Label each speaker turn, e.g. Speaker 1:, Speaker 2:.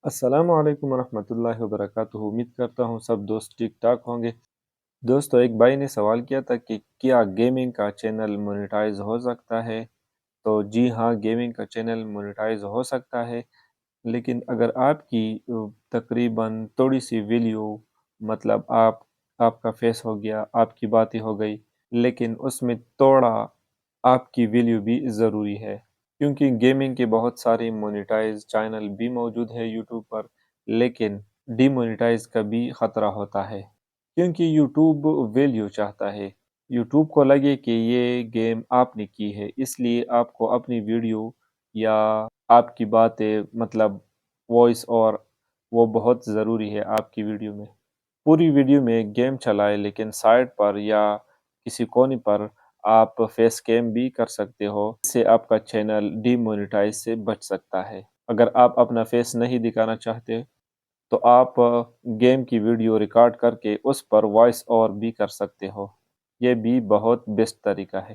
Speaker 1: السلام علیکم ورحمۃ اللہ وبرکاتہ۔ امید کرتا ہوں سب دوست ٹھیک ٹھاک ہوں گے۔ دوستو، ایک بھائی نے سوال کیا تھا کہ کیا گیمنگ کا چینل مونیٹائز ہو سکتا ہے؟ تو جی ہاں، گیمنگ کا چینل مونیٹائز ہو سکتا ہے، لیکن اگر آپ کی تقریباً تھوڑی سی ویلیو، مطلب آپ کا فیس ہو گیا، آپ کی باتیں ہو گئی، لیکن اس میں تھوڑا آپ کی ویلیو بھی ضروری ہے، کیونکہ گیمنگ کے بہت سارے مونیٹائز چینل بھی موجود ہے یوٹیوب پر، لیکن ڈی مونیٹائز کا بھی خطرہ ہوتا ہے، کیونکہ یوٹیوب ویلیو چاہتا ہے۔ یوٹیوب کو لگے کہ یہ گیم آپ نے کی ہے، اس لیے آپ کو اپنی ویڈیو یا آپ کی باتیں، مطلب وائس، اور وہ بہت ضروری ہے آپ کی ویڈیو میں۔ پوری ویڈیو میں گیم چلائے، لیکن سائڈ پر یا کسی کونے پر آپ فیس کیم بھی کر سکتے ہو، اس سے آپ کا چینل ڈی مونیٹائز سے بچ سکتا ہے۔ اگر آپ اپنا فیس نہیں دکھانا چاہتے تو آپ گیم کی ویڈیو ریکارڈ کر کے اس پر وائس اوور بھی کر سکتے ہو، یہ بھی بہت بیسٹ طریقہ ہے۔